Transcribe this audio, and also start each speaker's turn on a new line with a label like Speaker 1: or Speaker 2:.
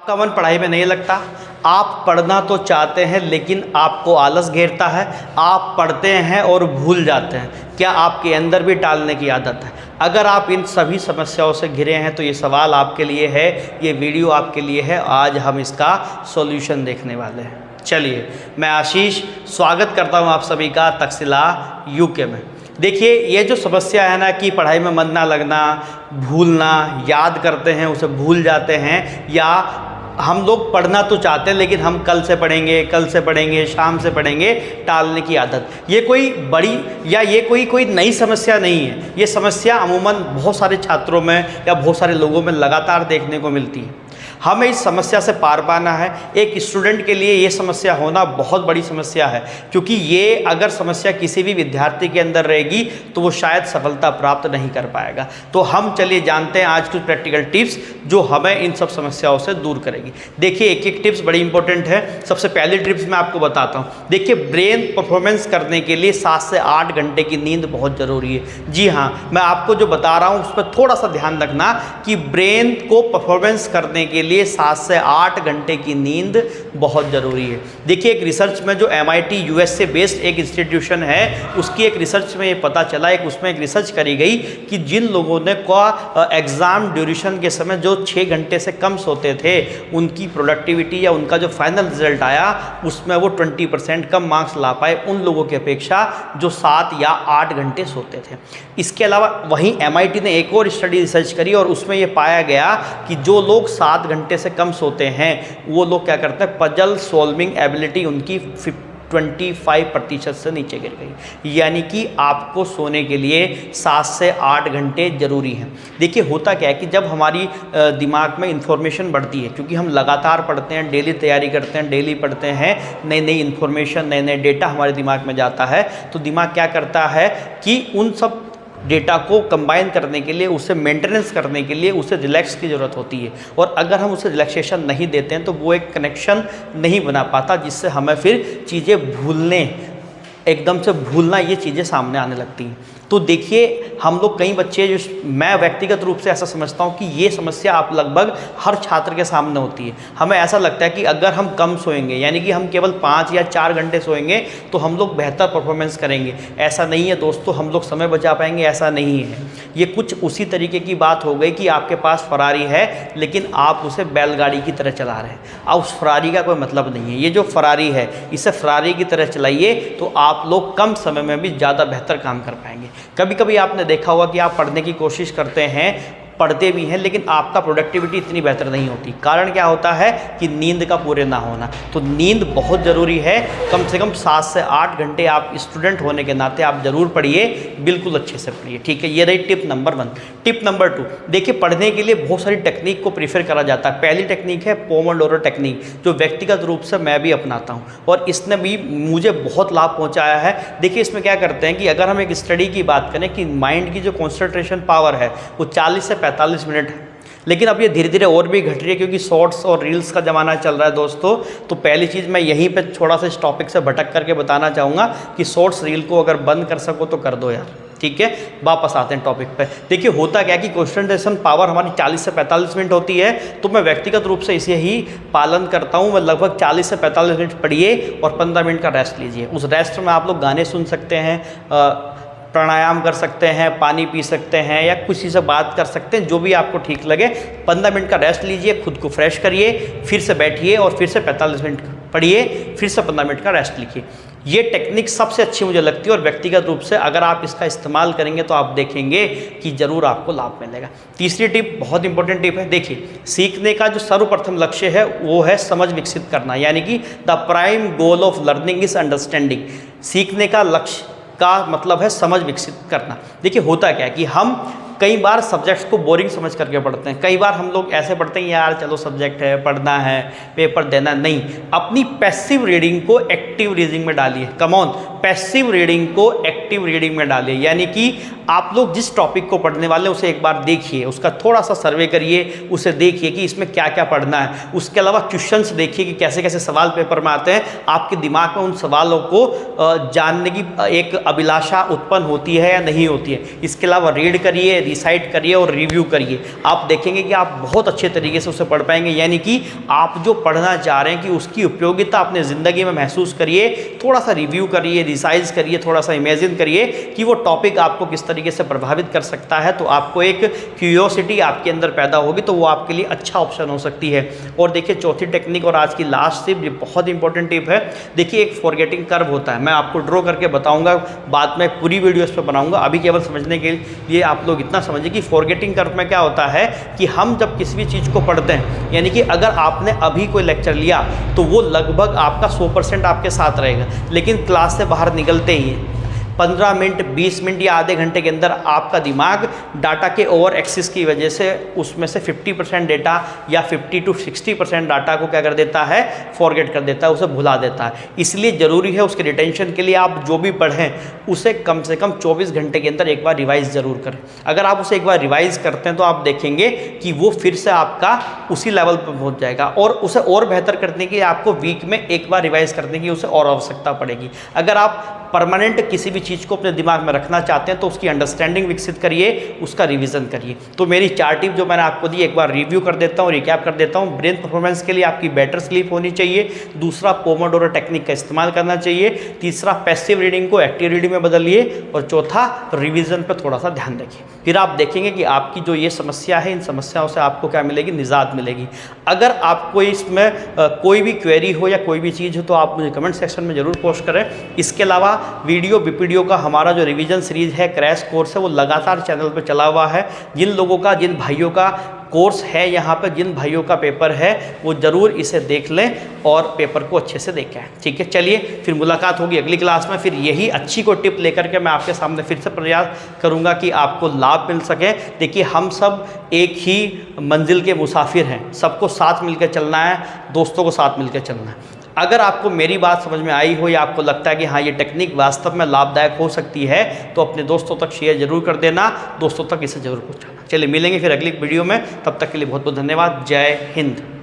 Speaker 1: आपका मन पढ़ाई में नहीं लगता, आप पढ़ना तो चाहते हैं लेकिन आपको आलस घेरता है, आप पढ़ते हैं और भूल जाते हैं, क्या आपके अंदर भी टालने की आदत है? अगर आप इन सभी समस्याओं से घिरे हैं तो ये सवाल आपके लिए है, ये वीडियो आपके लिए है। आज हम इसका सॉल्यूशन देखने वाले हैं। चलिए, मैं आशीष स्वागत करता हूँ आप सभी का तक्षशिला यूके में। देखिए, ये जो समस्या है ना कि पढ़ाई में मन ना लगना, भूलना, याद करते हैं उसे भूल जाते हैं, या हम लोग पढ़ना तो चाहते हैं लेकिन हम कल से पढ़ेंगे, शाम से पढ़ेंगे, टालने की आदत, ये कोई बड़ी या ये कोई नई समस्या नहीं है। ये समस्या अमूमन बहुत सारे छात्रों में या बहुत सारे लोगों में लगातार देखने को मिलती है। हमें इस समस्या से पार पाना है। एक स्टूडेंट के लिए ये समस्या होना बहुत बड़ी समस्या है, क्योंकि ये अगर समस्या किसी भी विद्यार्थी के अंदर रहेगी तो वो शायद सफलता प्राप्त नहीं कर पाएगा। तो हम चलिए जानते हैं आज कुछ प्रैक्टिकल टिप्स जो हमें इन सब समस्याओं से दूर करेगी। देखिए, एक एक टिप्स बड़ी इंपॉर्टेंट है। सबसे पहली टिप्स मैं आपको बताता हूँ। देखिए, ब्रेन परफॉर्मेंस करने के लिए 7 से 8 घंटे की नींद बहुत ज़रूरी है। जी हाँ, मैं आपको जो बता रहा हूँ उस पर थोड़ा सा ध्यान रखना कि ब्रेन को परफॉर्मेंस करने के लिए 7 से 8 घंटे की नींद बहुत ज़रूरी है। देखिए, एक रिसर्च में जो MIT US से बेस्ड एक इंस्टीट्यूशन है, उसकी एक रिसर्च में ये पता चला, उसमें एक रिसर्च करी गई कि जिन लोगों ने एग्ज़ाम ड्यूरेशन के समय जो 6 घंटे से कम सोते थे, उनकी प्रोडक्टिविटी या उनका जो फाइनल रिजल्ट आया उसमें वो 20% कम मार्क्स ला पाए उन लोगों की अपेक्षा जो 7 या 8 घंटे सोते थे। इसके अलावा वहीं MIT ने एक और स्टडी रिसर्च करी और उसमें ये पाया गया कि जो लोग 7 घंटे से कम सोते हैं वो लोग क्या करते हैं, पजल सॉल्विंग एबिलिटी उनकी 25% से नीचे गिर गई। यानी कि आपको सोने के लिए 7 से 8 घंटे ज़रूरी हैं। देखिए, होता क्या है कि जब हमारी दिमाग में इंफॉर्मेशन बढ़ती है, क्योंकि हम लगातार पढ़ते हैं, डेली तैयारी करते हैं, डेली पढ़ते हैं, नई नई इन्फॉर्मेशन, नए नए डेटा हमारे दिमाग में जाता है, तो दिमाग क्या करता है कि उन सब डेटा को कंबाइन करने के लिए, उसे मेंटेनेंस करने के लिए उसे रिलैक्स की ज़रूरत होती है। और अगर हम उसे रिलैक्सेशन नहीं देते हैं तो वो एक कनेक्शन नहीं बना पाता, जिससे हमें फिर चीज़ें एकदम से भूलना, ये चीज़ें सामने आने लगती हैं। तो देखिए, हम लोग कई बच्चे मैं व्यक्तिगत रूप से ऐसा समझता हूँ कि ये समस्या आप लगभग हर छात्र के सामने होती है। हमें ऐसा लगता है कि अगर हम कम सोएंगे, यानी कि हम केवल 5 या 4 घंटे सोएंगे तो हम लोग बेहतर परफॉर्मेंस करेंगे। ऐसा नहीं है दोस्तों, हम लोग समय बचा पाएंगे, ऐसा नहीं है। ये कुछ उसी तरीके की बात हो गई कि आपके पास फरारी है लेकिन आप उसे बैलगाड़ी की तरह चला रहे हैं। अब उस फरारी का कोई मतलब नहीं है। ये जो फरारी है, इसे फरारी की तरह चलाइए तो आप लोग कम समय में भी ज़्यादा बेहतर काम कर पाएंगे। कभी कभी आपने देखा होगा कि आप पढ़ने की कोशिश करते हैं, पढ़ते भी हैं, लेकिन आपका प्रोडक्टिविटी इतनी बेहतर नहीं होती। कारण क्या होता है कि नींद का पूरे ना होना। तो नींद बहुत ज़रूरी है। कम से कम 7 से 8 घंटे आप स्टूडेंट होने के नाते आप ज़रूर पढ़िए, बिल्कुल अच्छे से पढ़िए, ठीक है। ये रही टिप नंबर 1। टिप नंबर 2, देखिए, पढ़ने के लिए बहुत सारी टेक्निक को प्रीफर करा जाता है। पहली टेक्निक है पोमोडोरो टेक्निक, जो व्यक्तिगत रूप से मैं भी अपनाता हूँ और इसने भी मुझे बहुत लाभ पहुँचाया है। देखिए, इसमें क्या करते हैं कि अगर हम एक स्टडी की बात करें कि माइंड की जो कॉन्सेंट्रेशन पावर है वो 40 से 45 मिनट है, लेकिन अब ये धीरे धीरे और भी घट रही है क्योंकि शॉर्ट्स और रील्स का ज़माना चल रहा है दोस्तों। तो पहली चीज़ मैं यहीं पे थोड़ा सा इस टॉपिक से भटक करके बताना चाहूँगा कि शॉर्ट्स रील को अगर बंद कर सको तो कर दो यार, ठीक है। वापस आते हैं टॉपिक पे। देखिए, होता क्या है कि कॉन्सेंट्रेशन पावर हमारी 40 से 45 मिनट होती है, तो मैं व्यक्तिगत रूप से इसे ही पालन करता हूँ। मैं लगभग 40 से 45 मिनट पढ़िए और 15 मिनट का रेस्ट लीजिए। उस रेस्ट में आप लोग गाने सुन सकते हैं, प्राणायाम कर सकते हैं, पानी पी सकते हैं, या किसी से बात कर सकते हैं, जो भी आपको ठीक लगे। 15 मिनट का रेस्ट लीजिए, खुद को फ्रेश करिए, फिर से बैठिए और फिर से 45 मिनट पढ़िए, फिर से 15 मिनट का रेस्ट लीजिए। ये टेक्निक सबसे अच्छी मुझे लगती है और व्यक्तिगत रूप से अगर आप इसका इस्तेमाल करेंगे तो आप देखेंगे कि ज़रूर आपको लाभ मिलेगा। तीसरी टिप बहुत इंपॉर्टेंट टिप है। देखिए, सीखने का जो सर्वप्रथम लक्ष्य है वो है समझ विकसित करना, यानी कि the prime goal of learning is understanding. सीखने का लक्ष्य का मतलब है समझ विकसित करना। देखिए, होता क्या है कि हम कई बार सब्जेक्ट्स को बोरिंग समझ करके पढ़ते हैं। कई बार हम लोग ऐसे पढ़ते हैं, यार चलो सब्जेक्ट है, पढ़ना है, पेपर देना। नहीं, अपनी पैसिव रीडिंग को एक्टिव रीडिंग में डालिए। कम ऑन, पैसिव रीडिंग को एक्टिव रीडिंग में डालिए। यानी कि आप लोग जिस टॉपिक को पढ़ने वाले हैं उसे एक बार देखिए, उसका थोड़ा सा सर्वे करिए, उसे देखिए कि इसमें क्या क्या पढ़ना है। उसके अलावा क्वेश्चंस देखिए कि कैसे कैसे सवाल पेपर में आते हैं। आपके दिमाग में उन सवालों को जानने की एक अभिलाषा उत्पन्न होती है या नहीं होती है। इसके अलावा रीड करिए, रिसाइट करिए और रिव्यू करिए। आप देखेंगे कि आप बहुत अच्छे तरीके से उसे पढ़ पाएंगे, यानी कि आप जो पढ़ना चाह रहे हैं कि उसकी उपयोगिता अपने ज़िंदगी में महसूस करिए। थोड़ा सा रिव्यू करिए, रिसाइज करिए, थोड़ा सा इमेजिन करिए कि वो टॉपिक आपको किस तरीके से प्रभावित कर सकता है, तो आपको एक क्यूरियोसिटी आपके अंदर पैदा होगी, तो वो आपके लिए अच्छा ऑप्शन हो सकती है। और देखिए चौथी टेक्निक और आज की लास्ट टिप, ये बहुत इंपॉर्टेंट टिप है। देखिए एक फॉरगेटिंग कर्व होता है, मैं आपको ड्रॉ करके बताऊंगा, बाद में पूरी वीडियो इस पर बनाऊंगा। अभी केवल समझने के लिए आप लोग इतना समझिए कि फॉरगेटिंग कर्व में क्या होता है कि हम जब किसी भी चीज़ को पढ़ते हैं, यानी कि अगर आपने अभी कोई लेक्चर लिया तो वो लगभग आपका 100% आपके साथ रहेगा, लेकिन क्लास से बाहर निकलते ही 15 मिनट, 20 मिनट या आधे घंटे के अंदर आपका दिमाग डाटा के ओवर एक्सेस की वजह से उसमें से 50% डेटा या 50 to 60% डाटा को क्या कर देता है, फॉरगेट कर देता है, उसे भुला देता है। इसलिए ज़रूरी है उसके रिटेंशन के लिए आप जो भी पढ़ें उसे कम से कम 24 घंटे के अंदर एक बार रिवाइज़ ज़रूर करें। अगर आप उसे एक बार रिवाइज़ करते हैं तो आप देखेंगे कि वो फिर से आपका उसी लेवल पर पहुँच जाएगा, और उसे और बेहतर करने के लिए आपको वीक में एक बार रिवाइज़ करने की उसे और आवश्यकता पड़ेगी। अगर आप परमानेंट किसी भी चीज़ को अपने दिमाग में रखना चाहते हैं तो उसकी अंडरस्टैंडिंग विकसित करिए, उसका रिवीजन करिए। तो मेरी 4 टिप जो मैंने आपको दी, एक बार रिव्यू कर देता हूँ, रिकैप कर देता हूँ। ब्रेन परफॉर्मेंस के लिए आपकी बेटर स्लीप होनी चाहिए। दूसरा, पोमोडोरो टेक्निक का इस्तेमाल करना चाहिए। तीसरा, पैसिव रीडिंग को एक्टिव रीडिंग में बदलिए। और चौथा, रिवीजन पर थोड़ा सा ध्यान रखिए। फिर आप देखेंगे कि आपकी जो ये समस्या है, इन समस्याओं से आपको क्या मिलेगी, निजात मिलेगी। अगर आपको इसमें कोई भी क्वेरी हो या कोई भी चीज़ हो तो आप मुझे कमेंट सेक्शन में ज़रूर पोस्ट करें। इसके अलावा वीडियो का हमारा जो रिवीजन सीरीज़ है, क्रैश कोर्स है, वो लगातार चैनल पर चला हुआ है। जिन भाइयों का कोर्स है यहाँ पर, जिन भाइयों का पेपर है, वो ज़रूर इसे देख लें और पेपर को अच्छे से देखें। ठीक है, चलिए फिर मुलाकात होगी अगली क्लास में। फिर यही अच्छी को टिप लेकर के मैं आपके सामने फिर से प्रयास करूँगा कि आपको लाभ मिल सके। देखिए हम सब एक ही मंजिल के मुसाफिर हैं, सबको साथ मिलकर चलना है, दोस्तों को साथ मिलकर चलना है। अगर आपको मेरी बात समझ में आई हो या आपको लगता है कि हाँ ये टेक्निक वास्तव में लाभदायक हो सकती है, तो अपने दोस्तों तक शेयर जरूर कर देना, दोस्तों तक इसे जरूर पहुँचाना। चलिए मिलेंगे फिर अगली वीडियो में, तब तक के लिए बहुत बहुत धन्यवाद। जय हिंद।